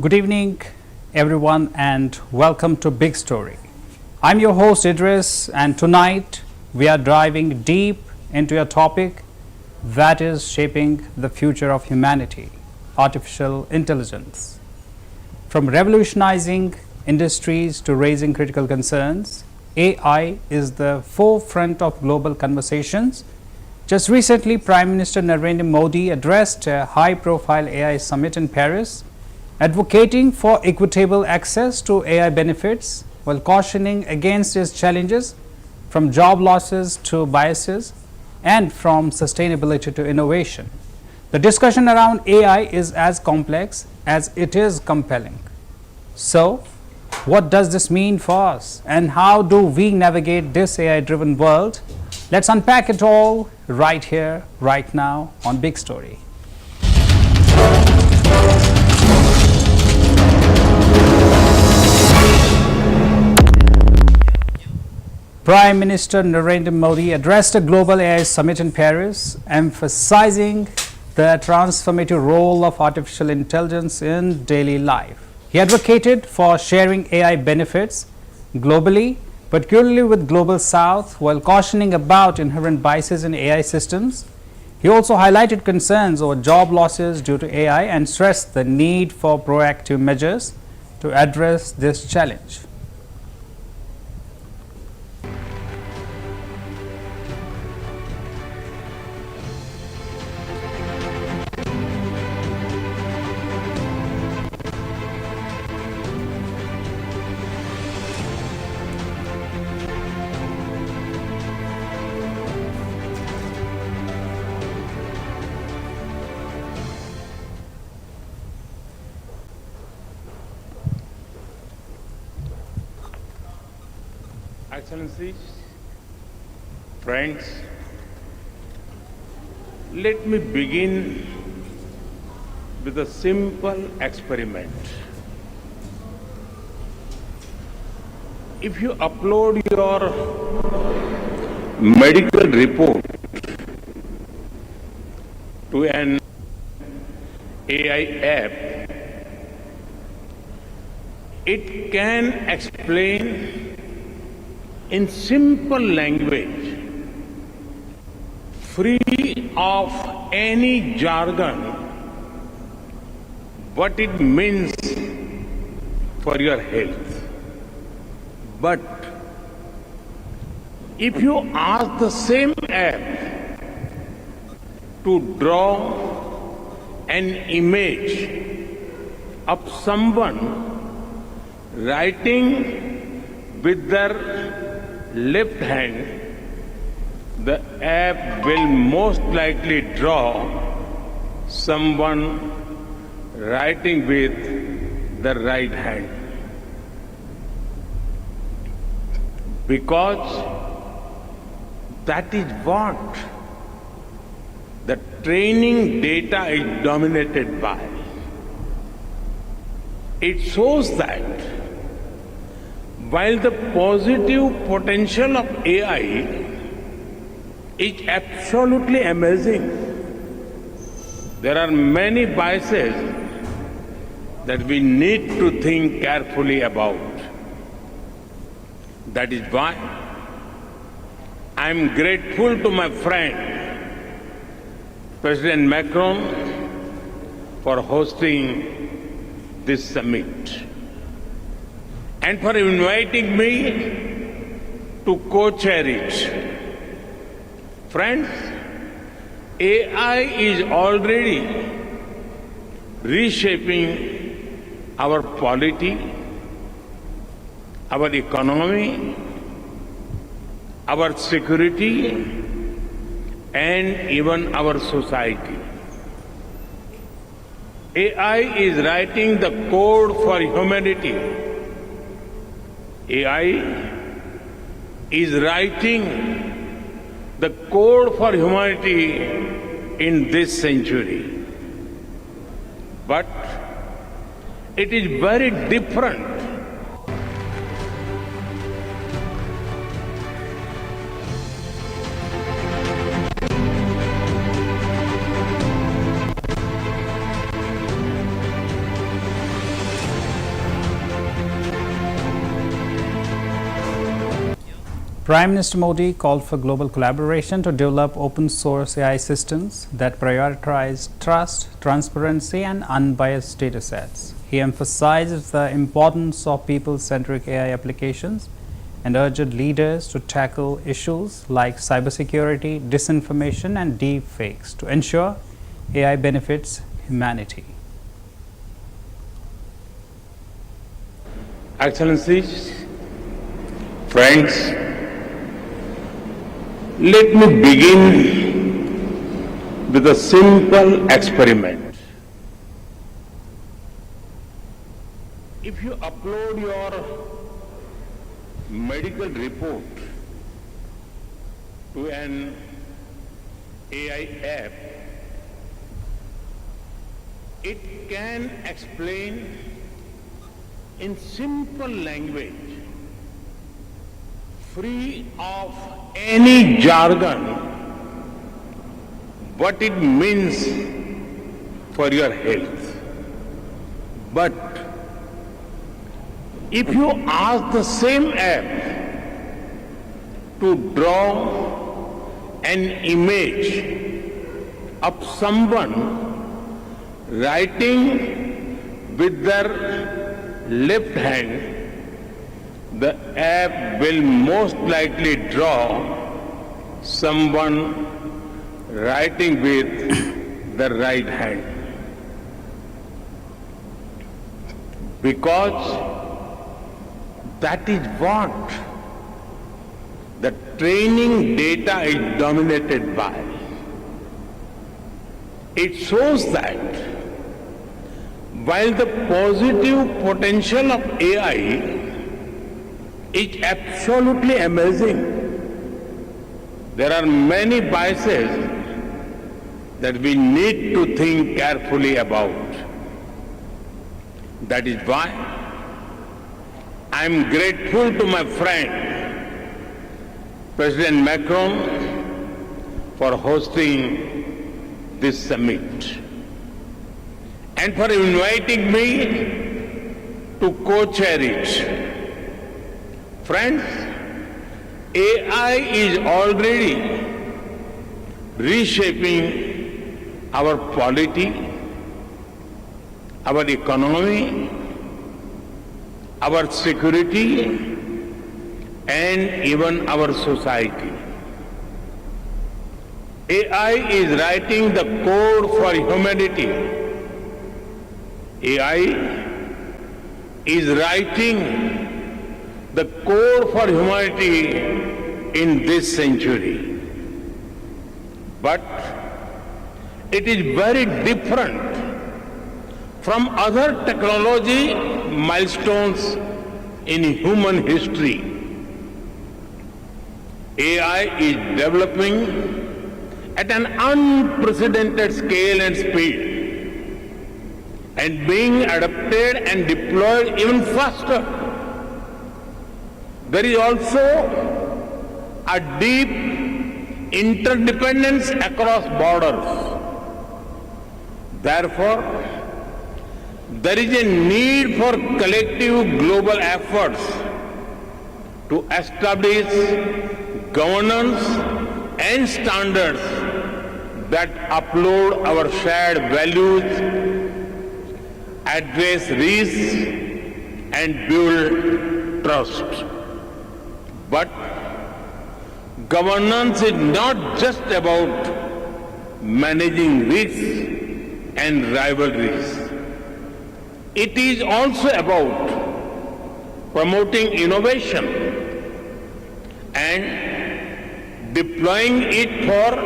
Good evening, everyone, and welcome to Big Story. I'm your host Idris, and tonight we are diving deep into a topic that is shaping the future of humanity: artificial intelligence. From revolutionizing industries to raising critical concerns, AI is the forefront of global conversations. Just recently, Prime Minister Narendra Modi addressed a high profile AI summit in Paris, advocating for equitable access to AI benefits while cautioning against its challenges, from job losses to biases and from sustainability to innovation. The discussion around AI is as complex as it is compelling. So, what does this mean for us, and how do we navigate this AI driven world? Let's unpack it all right here, right now on Big Story. Prime Minister Narendra Modi addressed a global AI summit in Paris, emphasizing the transformative role of artificial intelligence in daily life. He advocated for sharing AI benefits globally, particularly with Global South, while cautioning about inherent biases in AI systems. He also highlighted concerns over job losses due to AI and stressed the need for proactive measures to address this challenge. Excellencies, friends, let me begin with a simple experiment. If you upload your medical report to an AI app, it can explain in simple language, free of any jargon, what it means for your health. But if you ask the same app to draw an image of someone writing with their left hand, the app will most likely draw someone writing with the right hand. Because that is what the training data is dominated by. It shows that while the positive potential of AI is absolutely amazing, there are many biases that we need to think carefully about. That is why I am grateful to my friend, President Macron, for hosting this summit and for inviting me to co-chair it. Friends, AI is already reshaping our polity, our economy, our security, and even our society. AI is writing the code for humanity. AI is writing the code for humanity in this century. But it is very different Prime Minister Modi called for global collaboration to develop open source AI systems that prioritize trust, transparency, and unbiased data sets. He emphasized the importance of people centric AI applications and urged leaders to tackle issues like cybersecurity, disinformation, and deepfakes to ensure AI benefits humanity. Excellencies, friends, let me begin with a simple experiment. If you upload your medical report to an AI app, it can explain in simple language, free of any jargon, what it means for your health. But if you ask the same app to draw an image of someone writing with their left hand, the app will most likely draw someone writing with the right hand. Because that is what the training data is dominated by. It shows that while the positive potential of AI is absolutely amazing, there are many biases that we need to think carefully about. That is why I am grateful to my friend, President Macron, for hosting this summit and for inviting me to co-chair it. Friends, AI is already reshaping our polity, our economy, our security, and even our society. AI is writing the code for humanity. AI is writing the code for humanity in this century. But it is very different from other technology milestones in human history. AI is developing at an unprecedented scale and speed and being adapted and deployed even faster. There is also a deep interdependence across borders. Therefore, there is a need for collective global efforts to establish governance and standards that uphold our shared values, address risks, and build trust. But governance is not just about managing risks and rivalries. It is also about promoting innovation and deploying it for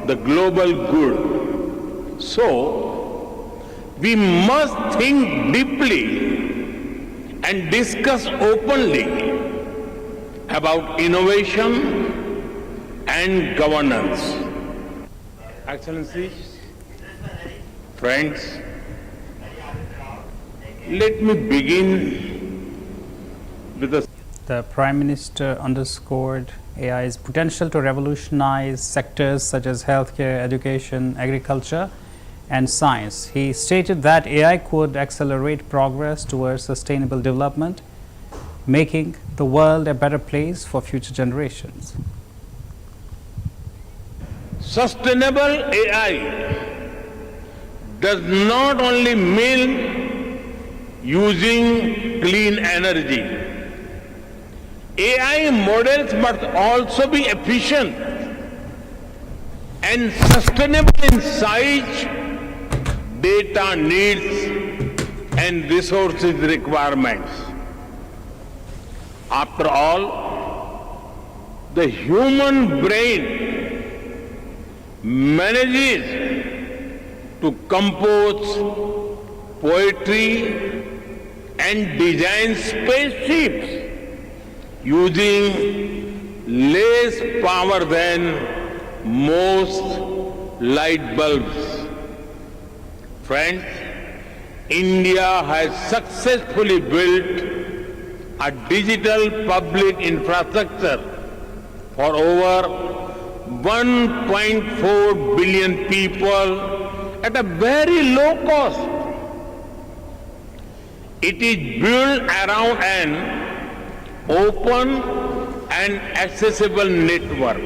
the global good. So, we must think deeply and discuss openly about innovation and governance. Excellencies, friends, let me begin with The Prime Minister underscored AI's potential to revolutionize sectors such as healthcare, education, agriculture, and science. He stated that AI could accelerate progress towards sustainable development making the world a better place for future generations. Sustainable AI does not only mean using clean energy. AI models must also be efficient and sustainable in size, data needs, and resources requirements. After all, the human brain manages to compose poetry and design spaceships using less power than most light bulbs. Friends, India has successfully built a digital public infrastructure for over 1.4 billion people at a very low cost. It is built around an open and accessible network.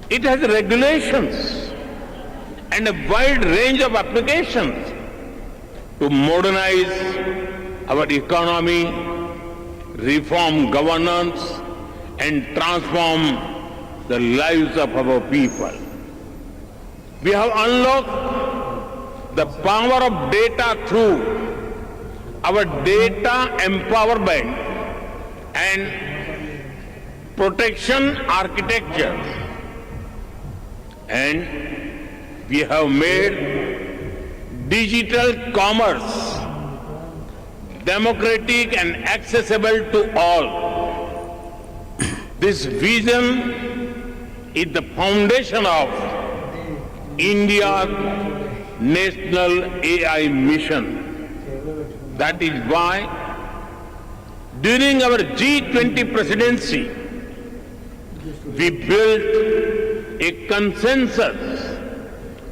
It has regulations and a wide range of applications to modernize our economy, reform governance, and transform the lives of our people. We have unlocked the power of data through our data empowerment and protection architecture. And we have made digital commerce democratic and accessible to all. This vision is the foundation of India's national AI mission. That is why during our G20 presidency, we built a consensus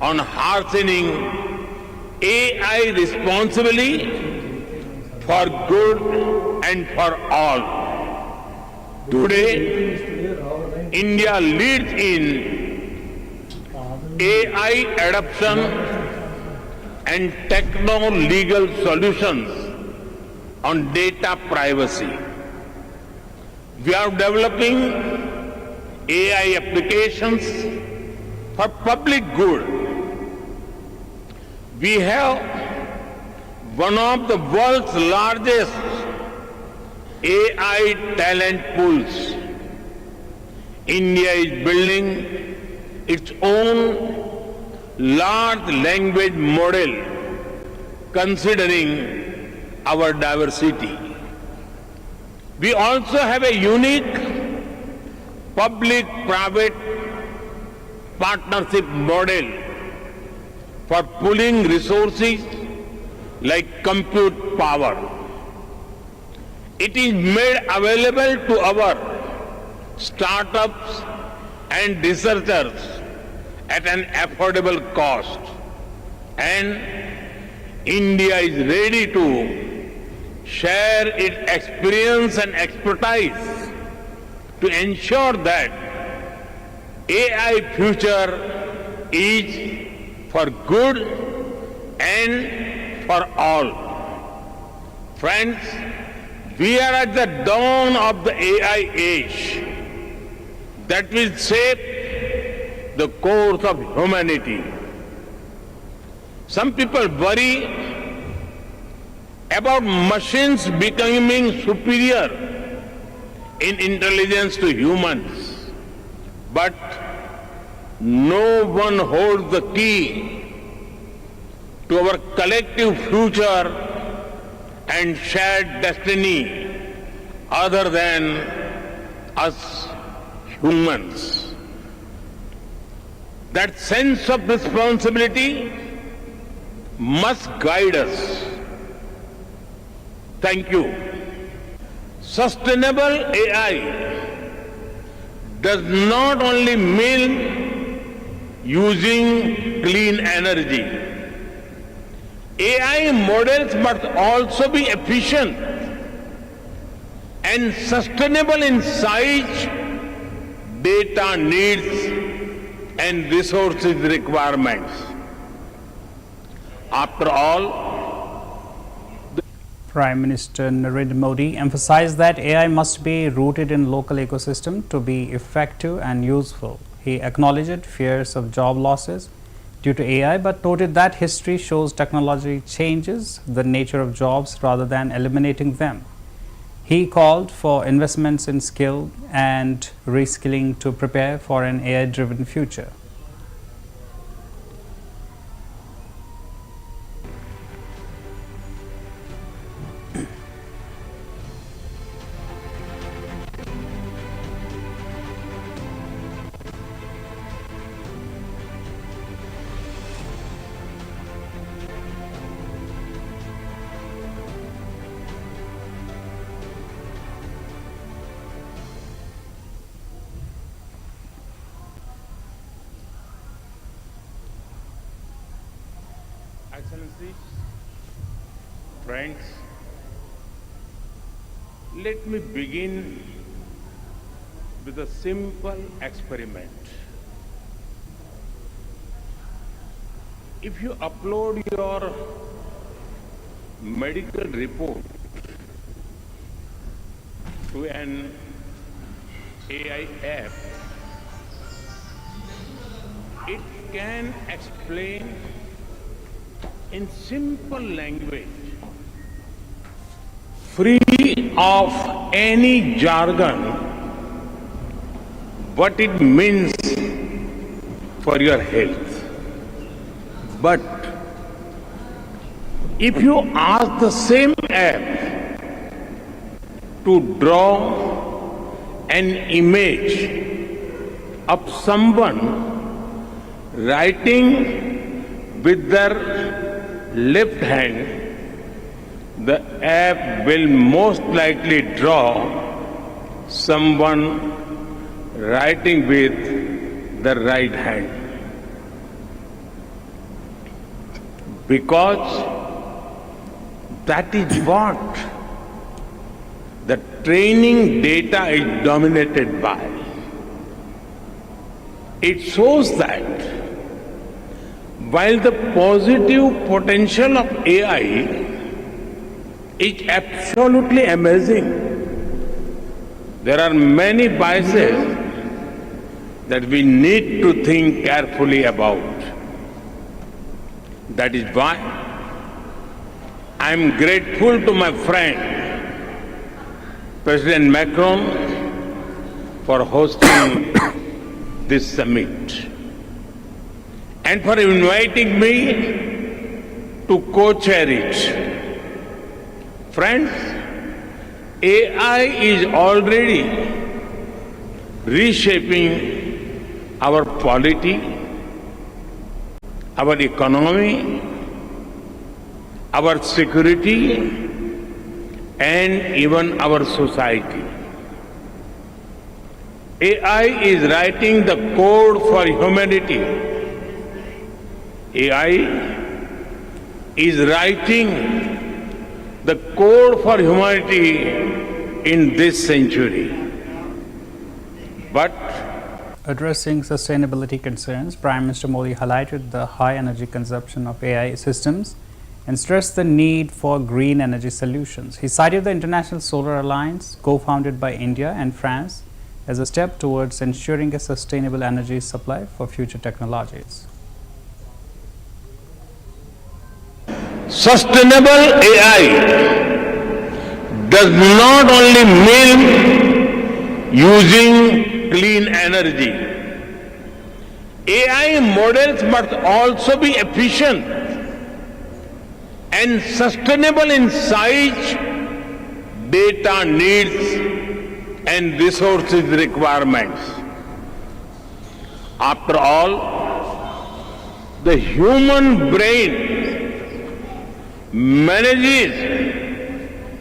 on harnessing AI responsibly for good and for all. Today, India leads in AI adoption and techno-legal solutions on data privacy. We are developing AI applications for public good. We have one of the world's largest AI talent pools. India is building its own large language model considering our diversity. We also have a unique public-private partnership model for pooling resources like compute power. It is made available to our startups and researchers at an affordable cost. And India is ready to share its experience and expertise to ensure that AI future is for good and for all. Friends, we are at the dawn of the AI age that will shape the course of humanity. Some people worry about machines becoming superior in intelligence to humans, but no one holds the key to our collective future and shared destiny other than us humans. That sense of responsibility must guide us. Thank you. Sustainable AI does not only mean using clean energy. AI models must also be efficient and sustainable in size, data needs and resources requirements. After all, Prime Minister Narendra Modi emphasized that AI must be rooted in local ecosystem to be effective and useful. He acknowledged fears of job losses due to AI, but noted that history shows technology changes the nature of jobs rather than eliminating them. He called for investments in skill and reskilling to prepare for an AI-driven future. Excellencies, friends, let me begin with a simple experiment. If you upload your medical report to an AI app, it can explain in simple language, free of any jargon, what it means for your health. But if you ask the same app to draw an image of someone writing with their left hand, the app will most likely draw someone writing with the right hand. Because that is what the training data is dominated by. It shows that while the positive potential of AI is absolutely amazing, there are many biases that we need to think carefully about. That is why I am grateful to my friend, President Macron, for hosting this summit and for inviting me to co-chair it. Friends, AI is already reshaping our polity, our economy, our security, and even our society. AI is writing the code for humanity. AI is writing the code for humanity in this century. But addressing sustainability concerns, Prime Minister Modi highlighted the high energy consumption of AI systems and stressed the need for green energy solutions. He cited the International Solar Alliance, co-founded by India and France, as a step towards ensuring a sustainable energy supply for future technologies. Sustainable AI does not only mean using clean energy. AI models must also be efficient and sustainable in size, data needs, and resources requirements. After all, the human brain manages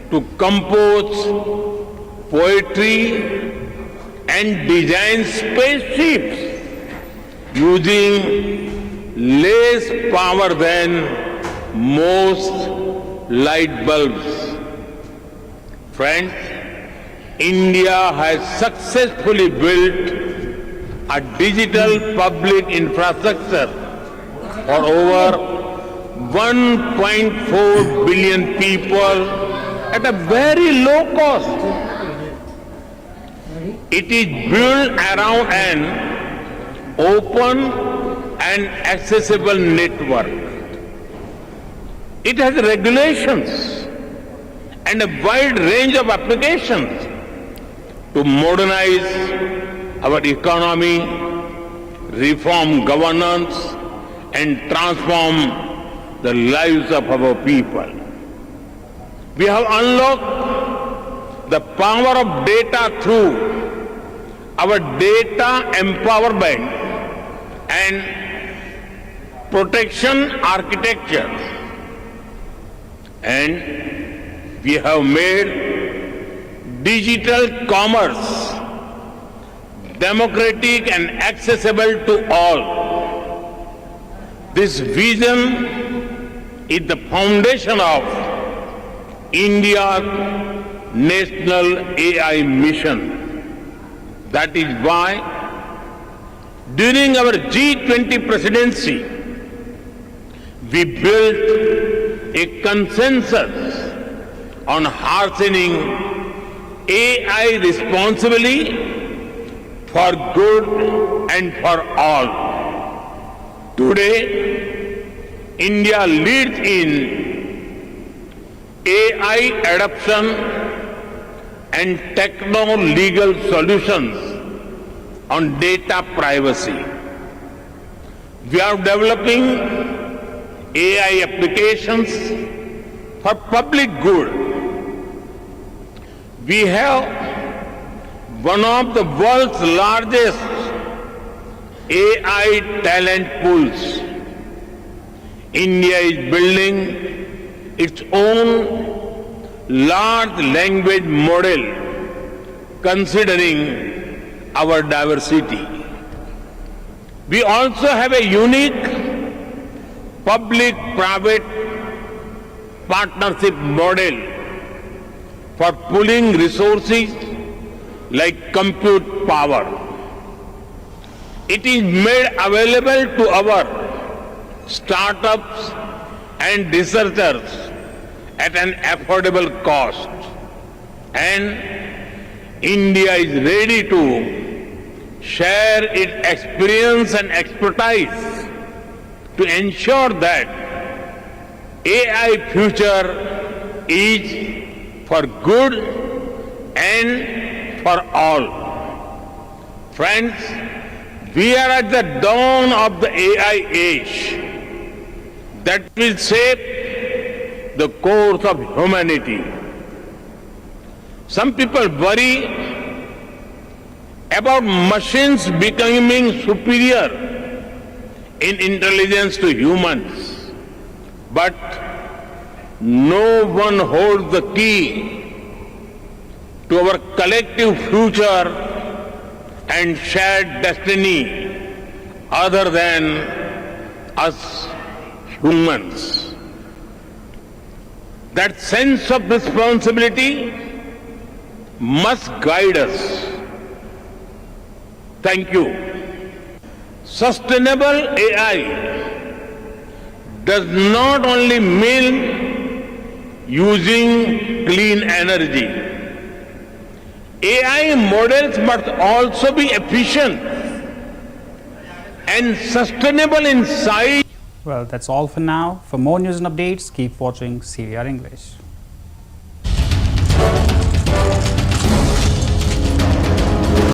to compose poetry and design spaceships using less power than most light bulbs. Friends, India has successfully built a digital public infrastructure for over 1.4 billion people at a very low cost. It is built around an open and accessible network. It has regulations and a wide range of applications to modernize our economy, reform governance, and transform the lives of our people. We have unlocked the power of data through our data empowerment and protection architecture. And we have made digital commerce democratic and accessible to all. This vision is the foundation of India's national AI mission. That is why during our G20 presidency, we built a consensus on harnessing AI responsibly for good and for all. Today, India leads in AI adoption and techno-legal solutions on data privacy. We are developing AI applications for public good. We have one of the world's largest AI talent pools. India is building its own large language model considering our diversity. We also have a unique public-private partnership model for pooling resources like compute power. It is made available to our startups and researchers at an affordable cost. And India is ready to share its experience and expertise to ensure that AI future is for good and for all. Friends, we are at the dawn of the AI age that will shape the course of humanity. Some people worry about machines becoming superior in intelligence to humans, but no one holds the key to our collective future and shared destiny other than us humans. That sense of responsibility must guide us. Thank you. Sustainable AI does not only mean using clean energy. AI models must also be efficient and sustainable in size. Well, that's all for now. For more news and updates, keep watching CVR English.